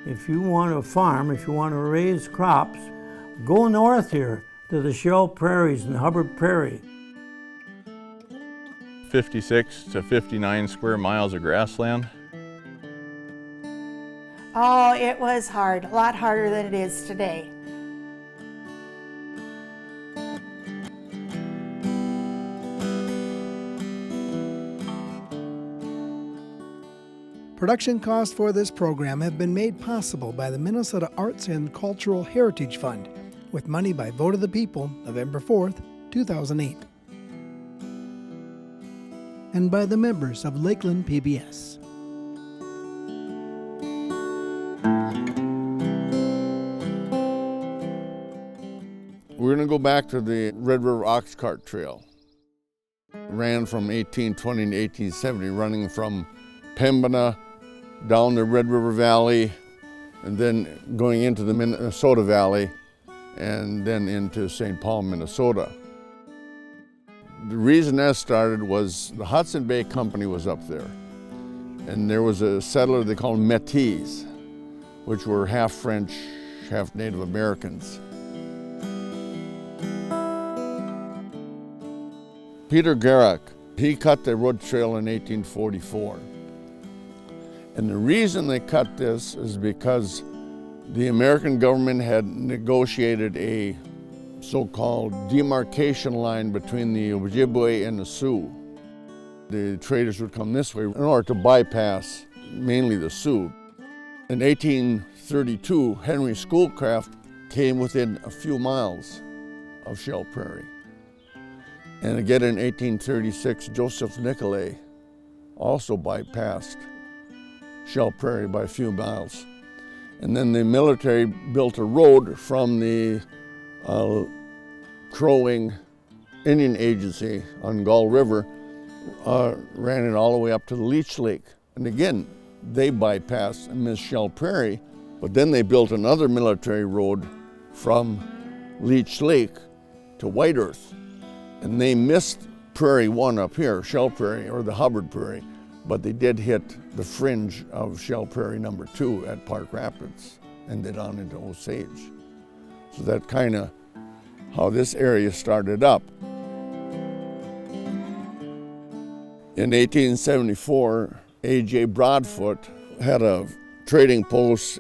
If you want to farm, if you want to raise crops, go north here to the Shell Prairies and Hubbard Prairie. 56 to 59 square miles of grassland. Oh, it was hard, a lot harder than it is today. Production costs for this program have been made possible by the Minnesota Arts and Cultural Heritage Fund, with money by vote of the people, November 4th, 2008. And by the members of Lakeland PBS. We're going to go back to the Red River Oxcart Trail. Ran from 1820 to 1870, running from Pembina down the Red River Valley, and then going into the Minnesota Valley, and then into St. Paul, Minnesota. The reason that started was the Hudson Bay Company was up there, and there was a settler they called Métis, which were half French, half Native Americans. Peter Garrick, he cut the road trail in 1844. And the reason they cut this is because the American government had negotiated a so-called demarcation line between the Ojibwe and the Sioux. The traders would come this way in order to bypass mainly the Sioux. In 1832, Henry Schoolcraft came within a few miles of Shell Prairie. And again in 1836, Joseph Nicolay also bypassed Shell Prairie by a few miles. And then the military built a road from the Crow Wing Indian Agency on Gull River, ran it all the way up to the Leech Lake. And again, they bypassed and missed Shell Prairie, but then they built another military road from Leech Lake to White Earth. And they missed Prairie 1 up here, Shell Prairie, or the Hubbard Prairie, but they did hit the fringe of Shell Prairie number 2 at Park Rapids and then on into Osage. So that's kind of how this area started up. In 1874, A.J. Broadfoot had a trading post.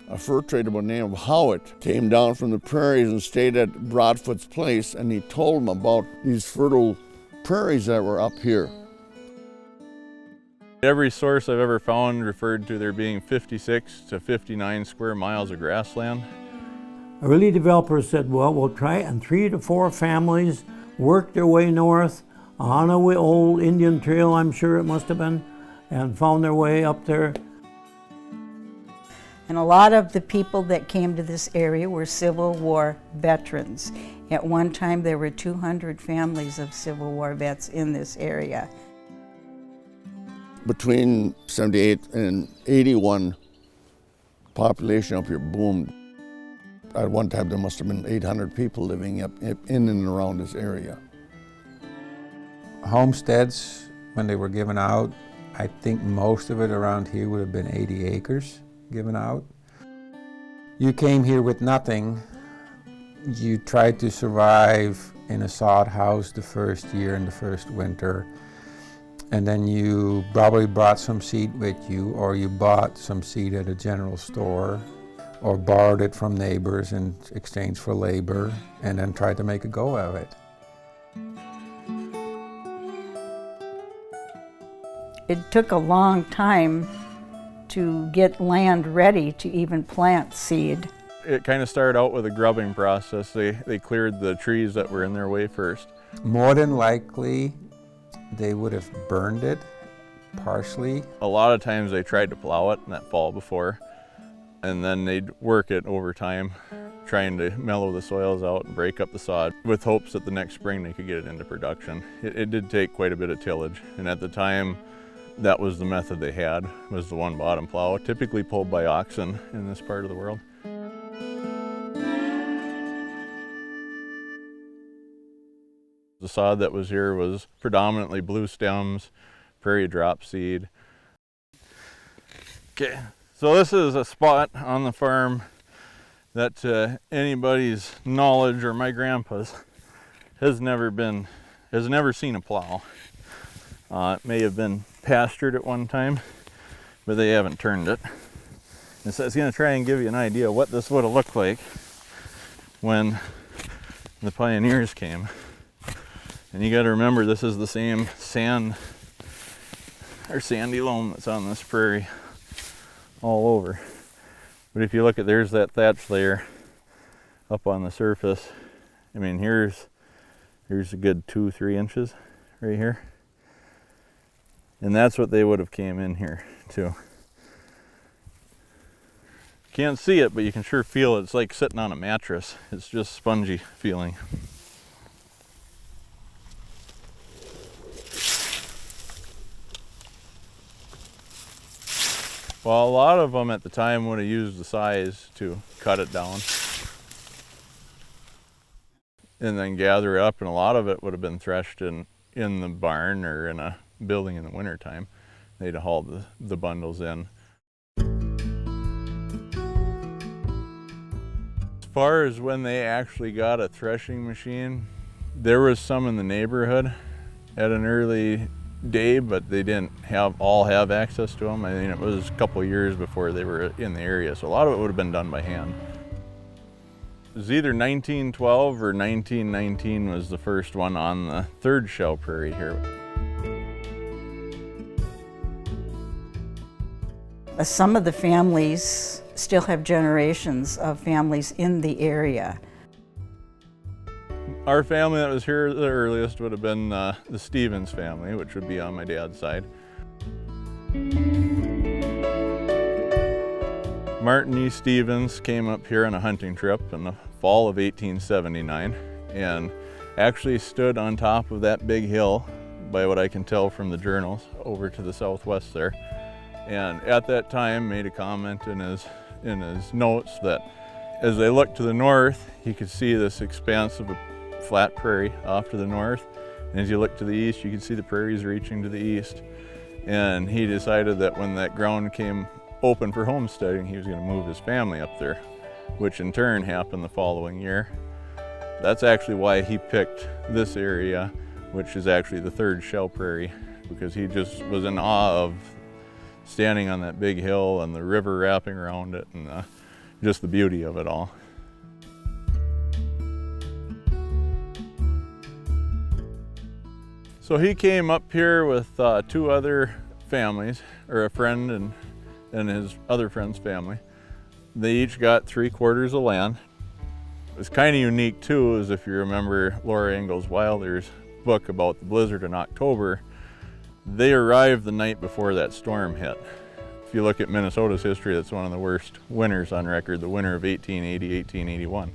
A fur trader by the name of Howitt came down from the prairies and stayed at Broadfoot's place, and he told him about these fertile prairies that were up here. Every source I've ever found referred to there being 56 to 59 square miles of grassland. Early developers said, well, we'll try it, and 3 to 4 families worked their way north on a old Indian trail, I'm sure it must have been, and found their way up there. And a lot of the people that came to this area were Civil War veterans. At one time, there were 200 families of Civil War vets in this area. Between 78 and 81, population up here boomed. At one time, there must have been 800 people living up in and around this area. Homesteads, when they were given out, I think most of it around here would have been 80 acres given out. You came here with nothing. You tried to survive in a sod house the first year and the first winter. And then you probably brought some seed with you, or you bought some seed at a general store, or borrowed it from neighbors in exchange for labor, and then tried to make a go of it. It took a long time to get land ready to even plant seed. It kind of started out with a grubbing process. They cleared the trees that were in their way first. More than likely, they would have burned it partially. A lot of times they tried to plow it in that fall before, and then they'd work it over time, trying to mellow the soils out and break up the sod with hopes that the next spring they could get it into production. It did take quite a bit of tillage, and at the time that was the method they had, was the one bottom plow, typically pulled by oxen in this part of the world. The sod that was here was predominantly blue stems, prairie drop seed. Okay, So this is a spot on the farm that to anybody's knowledge, or my grandpa's, has never seen a plow. It may have been pastured at one time, but they haven't turned it. And so it's going to try and give you an idea what this would have looked like when the pioneers came. And you got to remember, this is the same sand or sandy loam that's on this prairie all over. But if you look at, there's that thatch layer up on the surface. I mean, here's a good 2-3 inches right here. And that's what they would have came in here to. Can't see it, but you can sure feel it. It's like sitting on a mattress. It's just spongy feeling. Well, a lot of them at the time would have used the size to cut it down and then gather it up, and a lot of it would have been threshed in the barn or in a building in the wintertime. They'd have hauled the bundles in. As far as when they actually got a threshing machine, there was some in the neighborhood at an early day, but they didn't all have access to them. I mean, it was a couple years before they were in the area, so a lot of it would have been done by hand. It was either 1912 or 1919 was the first one on the third Shell Prairie here. Some of the families still have generations of families in the area. Our family that was here the earliest would have been the Stevens family, which would be on my dad's side. Martin E. Stevens came up here on a hunting trip in the fall of 1879 and actually stood on top of that big hill, by what I can tell from the journals, over to the southwest there. And at that time made a comment in his notes that as they looked to the north, he could see this expanse of a flat prairie off to the north, and as you look to the east, you could see the prairies reaching to the east. And he decided that when that ground came open for homesteading, he was going to move his family up there, which in turn happened the following year. That's actually why he picked this area, which is actually the third Shell Prairie, because he just was in awe of standing on that big hill and the river wrapping around it, and just the beauty of it all. So he came up here with 2 other families, or a friend and his other friend's family. They each got 3/4 of land. It was kind of unique too, as if you remember Laura Ingalls Wilder's book about the blizzard in October, they arrived the night before that storm hit. If you look at Minnesota's history, that's one of the worst winters on record, the winter of 1880, 1881.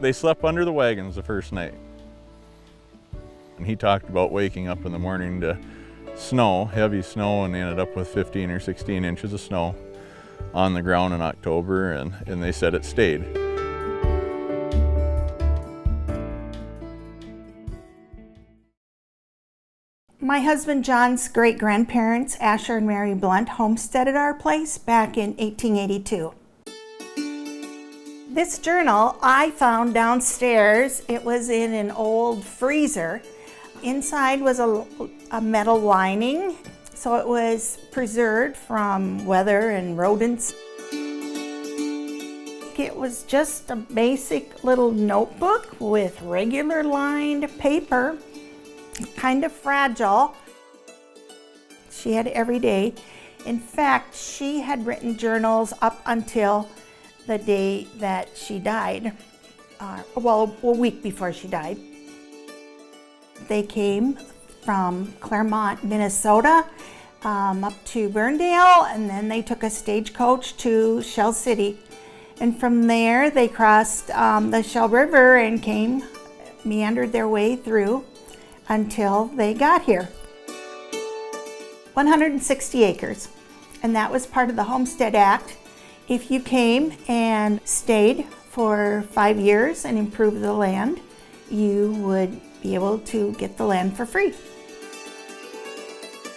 They slept under the wagons the first night. And he talked about waking up in the morning to snow, heavy snow, and they ended up with 15 or 16 inches of snow on the ground in October, and they said it stayed. My husband John's great-grandparents, Asher and Mary Blunt, homesteaded our place back in 1882. This journal I found downstairs. It was in an old freezer. Inside was a metal lining, so it was preserved from weather and rodents. It was just a basic little notebook with regular lined paper, kind of fragile. She had every day. In fact, she had written journals up until the day that she died, well, a week before she died. They came from Claremont, Minnesota, up to Burndale, and then they took a stagecoach to Shell City. And from there, they crossed the Shell River and meandered their way through until they got here. 160 acres, and that was part of the Homestead Act. If you came and stayed for 5 years and improved the land, you would be able to get the land for free.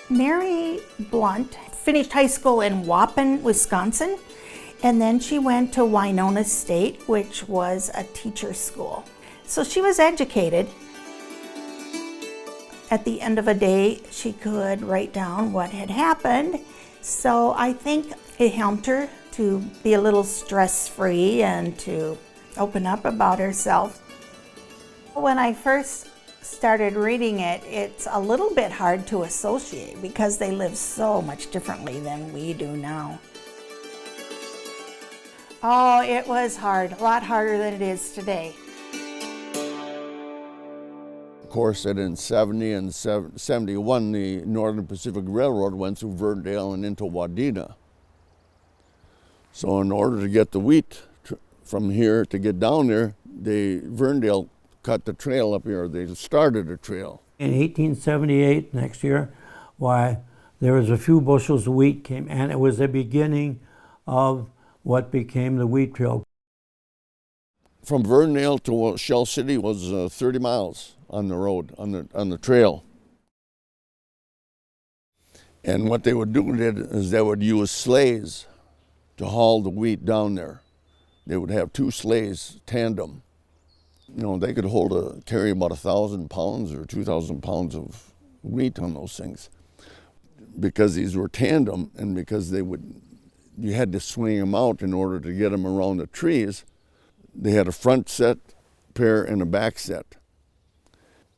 Mary Blunt finished high school in Waupun, Wisconsin, and then she went to Winona State, which was a teacher's school. So she was educated. At the end of a day, she could write down what had happened. So I think it helped her to be a little stress-free and to open up about herself. When I first started reading it, it's a little bit hard to associate because they live so much differently than we do now. Oh, it was hard, a lot harder than it is today. Of course, that in 70 and 71, the Northern Pacific Railroad went through Verndale and into Wadena. So in order to get the wheat from here to get down there, Verndale cut the trail up here. They started a trail. In 1878, next year, why, there was a few bushels of wheat came, and it was the beginning of what became the wheat trail. From Verndale to Shell City was 30 miles on the road, on the trail. And what they would do is they would use sleighs to haul the wheat down there. They would have two sleighs, tandem. You know, they could carry about 1,000 pounds or 2,000 pounds of wheat on those things. Because these were tandem and because you had to swing them out in order to get them around the trees. They had a front set pair and a back set.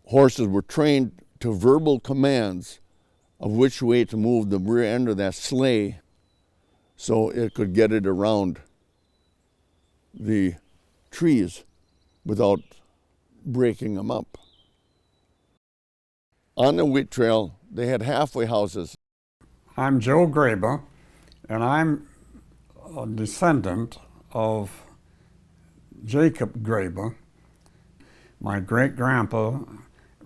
Horses were trained to verbal commands of which way to move the rear end of that sleigh so it could get it around the trees without breaking them up. On the wheat trail, they had halfway houses. I'm Joe Graber, and I'm a descendant of Jacob Graber. My great-grandpa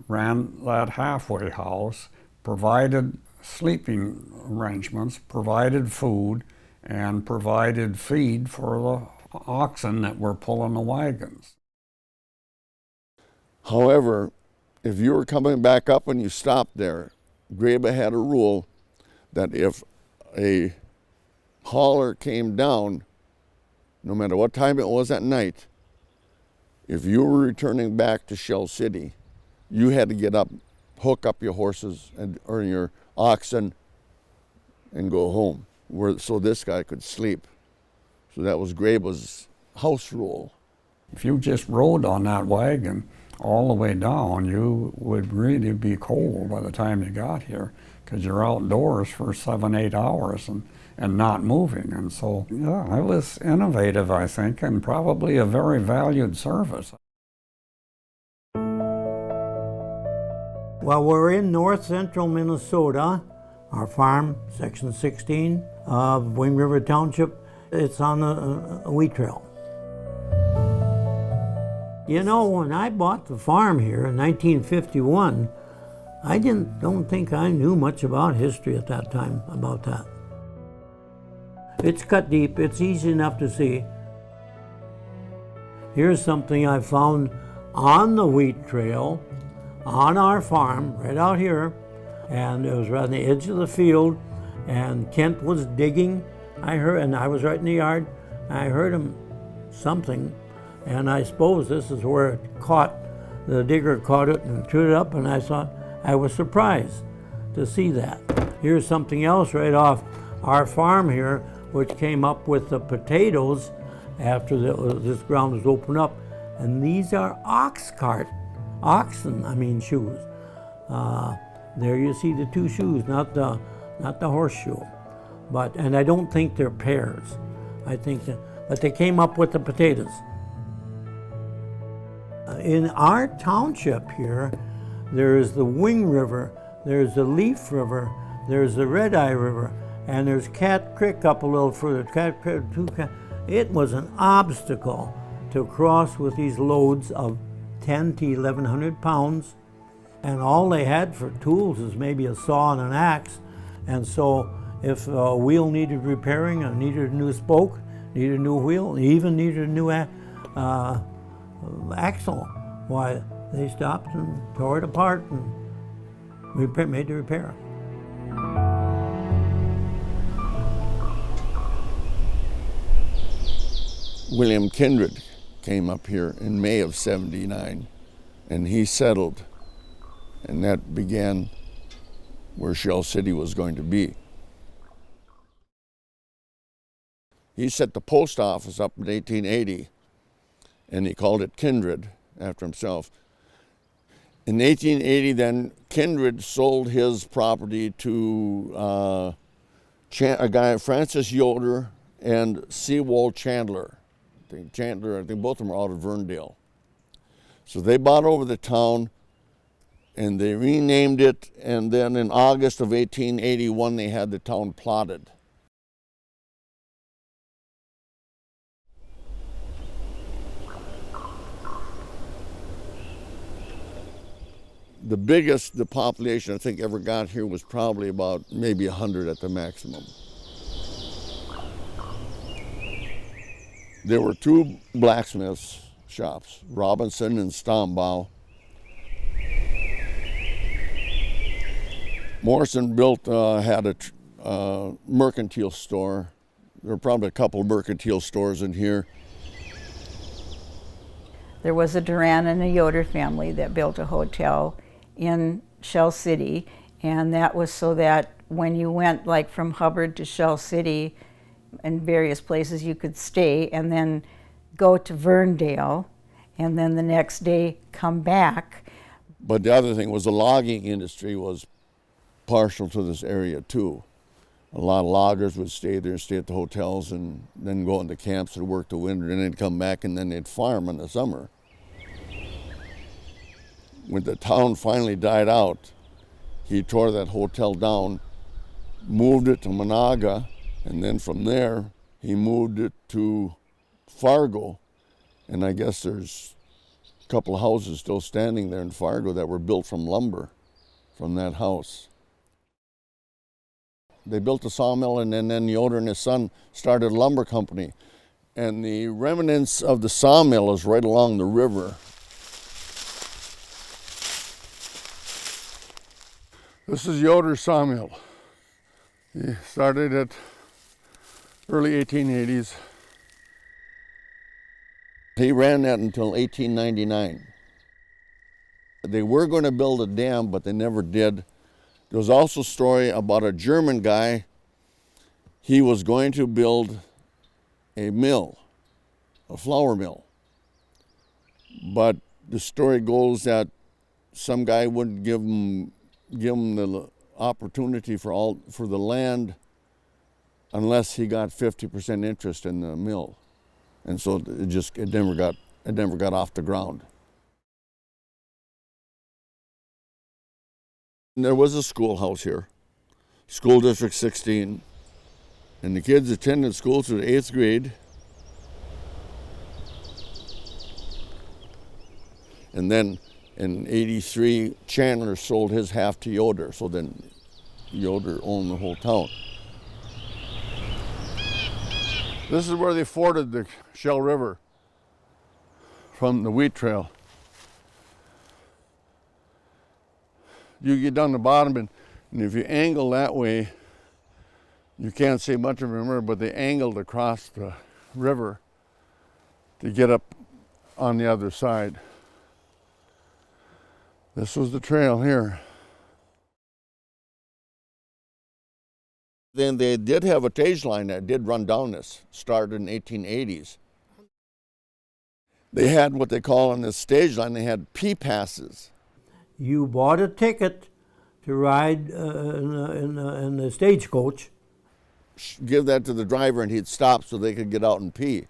ran that halfway house, provided sleeping arrangements, provided food, and provided feed for the oxen that were pulling the wagons. However, if you were coming back up and you stopped there, Graber had a rule that if a hauler came down, no matter what time it was at night, if you were returning back to Shell City, you had to get up, hook up your horses or your oxen and go home, so this guy could sleep. So that was Graber's house rule. If you just rode on that wagon all the way down, you would really be cold by the time you got here because you're outdoors for 7-8 hours and not moving. And so, yeah, it was innovative, I think, and probably a very valued service. Well, we're in north central Minnesota. Our farm, section 16 of Wing River Township, it's on a wheat trail. You know, when I bought the farm here in 1951, I don't think I knew much about history at that time about that. It's cut deep, it's easy enough to see. Here's something I found on the wheat trail, on our farm, right out here, and it was right on the edge of the field, and Kent was digging. And I was right in the yard, I heard him something, and I suppose this is where it caught, the digger caught it and threw it up, and I was surprised to see that. Here's something else right off our farm here, which came up with the potatoes after this ground was opened up, and these are Oxcart, shoes. There you see the two shoes, not the horseshoe. And I don't think they're pears. But they came up with the potatoes. In our township here, there's the Wing River, there's the Leaf River, there's the Red Eye River, and there's Cat Creek up a little further. It was an obstacle to cross with these loads of 10 to 1,100 pounds, and all they had for tools is maybe a saw and an axe. And so if a wheel needed repairing, or needed a new spoke, needed a new wheel, even needed a new axle, why, they stopped and tore it apart and made the repair. William Kindred came up here in May of '79, and he settled, and that began where Shell City was going to be. He set the post office up in 1880, and he called it Kindred after himself. In 1880, then, Kindred sold his property to a guy, Francis Yoder and Sewall Chandler. I think both of them are out of Verndale. So they bought over the town, and they renamed it, and then in August of 1881, they had the town plotted. The biggest the population I think ever got here was probably about maybe 100 at the maximum. There were two blacksmiths shops, Robinson and Stombaugh. Morrison had a mercantile store. There were probably a couple of mercantile stores in here. There was a Duran and a Yoder family that built a hotel in Shell City, and that was so that when you went like from Hubbard to Shell City and various places, you could stay and then go to Verndale and then the next day come back. But the other thing was the logging industry was partial to this area too. A lot of loggers would stay there, stay at the hotels, and then go into camps and work the winter, and they'd come back and then they'd farm in the summer. When the town finally died out, he tore that hotel down, moved it to Monaga, and then from there, he moved it to Fargo. And I guess there's a couple of houses still standing there in Fargo that were built from lumber from that house. They built a sawmill, and then Yoder and his son started a lumber company. And the remnants of the sawmill is right along the river. This is Yoder's sawmill. He started at early 1880s. He ran that until 1899. They were going to build a dam, but they never did. There was also a story about a German guy. He was going to build a mill, a flour mill. But the story goes that some guy wouldn't give him the opportunity for the land unless he got 50% interest in the mill, and so it never got off the ground. And there was a schoolhouse here, School District 16, and the kids attended school through the 8th grade. And then in '83, Chandler sold his half to Yoder, so then Yoder owned the whole town. This is where they forded the Shell River from the wheat trail. You get down the bottom, and if you angle that way, you can't see much of a river, but they angled across the river to get up on the other side. This was the trail here. Then they did have a stage line that did run down this, started in the 1880s. They had what they call on this stage line, they had P-passes. You bought a ticket to ride in the stagecoach. Give that to the driver and he'd stop so they could get out and pee.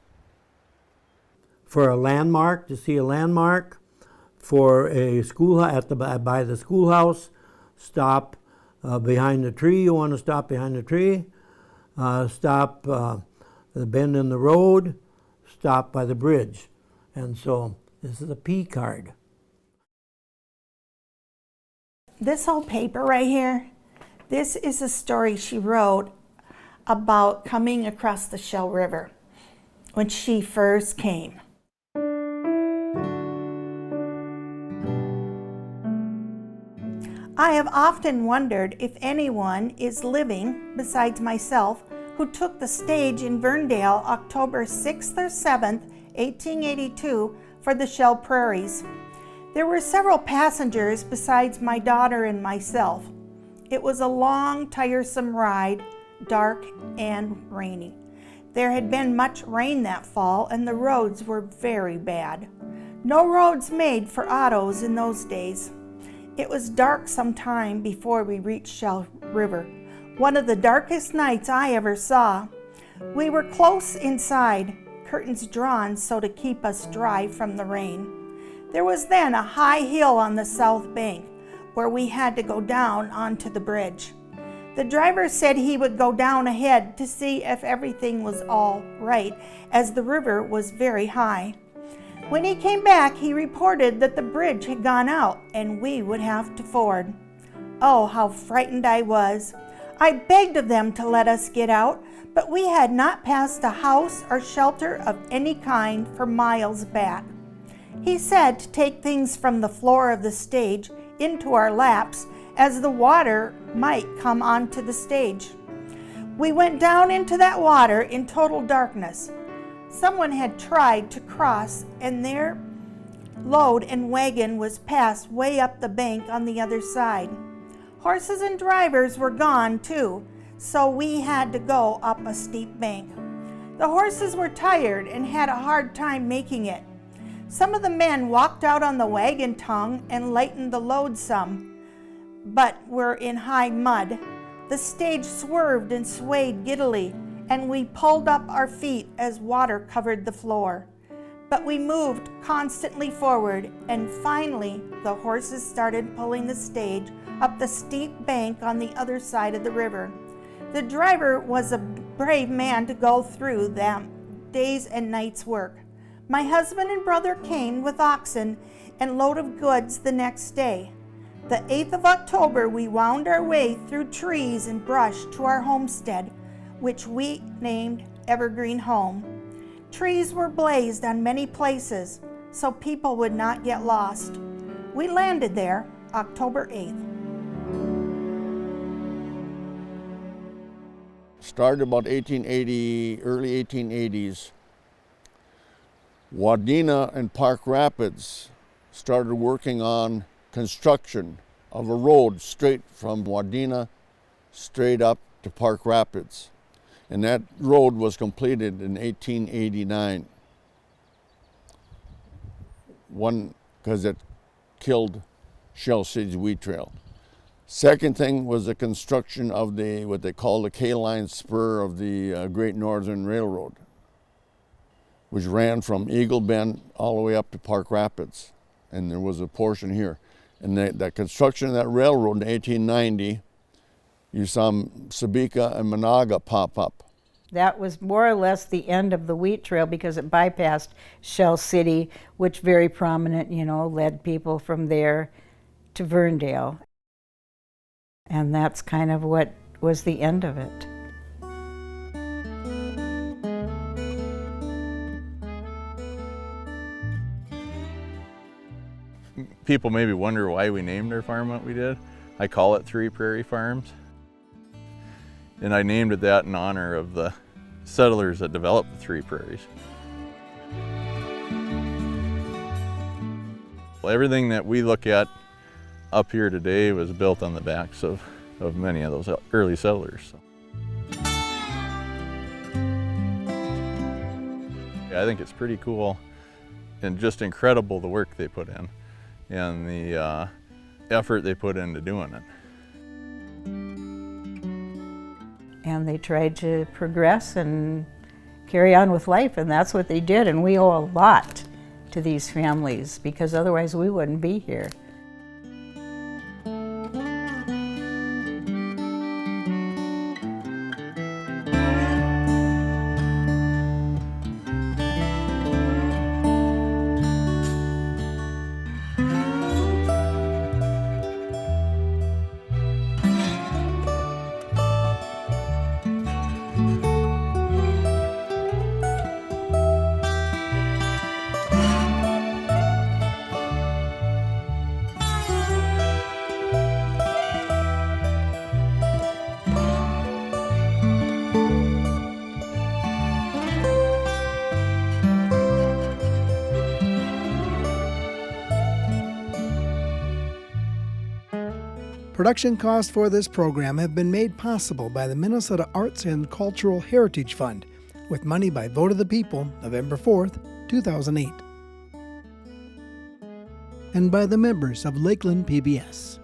For a landmark, to see a landmark, for a school by the schoolhouse, stop behind the tree. You want to stop behind the tree. Stop the bend in the road. Stop by the bridge. And so this is a P card. This whole paper right here, this is a story she wrote about coming across the Shell River when she first came. I have often wondered if anyone is living, besides myself, who took the stage in Verndale October 6th or 7th, 1882 for the Shell Prairies. There were several passengers besides my daughter and myself. It was a long, tiresome ride, dark and rainy. There had been much rain that fall and the roads were very bad. No roads made for autos in those days. It was dark some time before we reached Shell River, one of the darkest nights I ever saw. We were close inside, curtains drawn so to keep us dry from the rain. There was then a high hill on the south bank where we had to go down onto the bridge. The driver said he would go down ahead to see if everything was all right, as the river was very high. When he came back, he reported that the bridge had gone out and we would have to ford. Oh, how frightened I was. I begged of them to let us get out, but we had not passed a house or shelter of any kind for miles back. He said to take things from the floor of the stage into our laps, as the water might come onto the stage. We went down into that water in total darkness. Someone had tried to cross, and their load and wagon was passed way up the bank on the other side. Horses and drivers were gone too, so we had to go up a steep bank. The horses were tired and had a hard time making it. Some of the men walked out on the wagon tongue and lightened the load some, but were in high mud. The stage swerved and swayed giddily, and we pulled up our feet as water covered the floor. But we moved constantly forward, and finally the horses started pulling the stage up the steep bank on the other side of the river. The driver was a brave man to go through that day's and night's work. My husband and brother came with oxen and load of goods the next day. The 8th of October, we wound our way through trees and brush to our homestead, which we named Evergreen Home. Trees were blazed on many places so people would not get lost. We landed there October 8th. Started about 1880, early 1880s. Wadena and Park Rapids started working on construction of a road straight from Wadena straight up to Park Rapids. And that road was completed in 1889. One, because it killed Shell City's wheat trail. Second thing was the construction of the, what they call the K-line spur of the Great Northern Railroad, which ran from Eagle Bend all the way up to Park Rapids. And there was a portion here. And that construction of that railroad in 1890, you saw Sabika and Monaga pop up. That was more or less the end of the wheat trail because it bypassed Shell City, which very prominent, led people from there to Verndale. And that's kind of what was the end of it. People maybe wonder why we named our farm what we did. I call it Three Prairie Farms. And I named it that in honor of the settlers that developed the Three Prairies. Well, everything that we look at up here today was built on the backs of many of those early settlers. So. Yeah, I think it's pretty cool and just incredible the work they put in and the effort they put into doing it. And they tried to progress and carry on with life, and that's what they did. And we owe a lot to these families because otherwise we wouldn't be here. Production costs for this program have been made possible by the Minnesota Arts and Cultural Heritage Fund, with money by vote of the people, November 4th, 2008. And by the members of Lakeland PBS.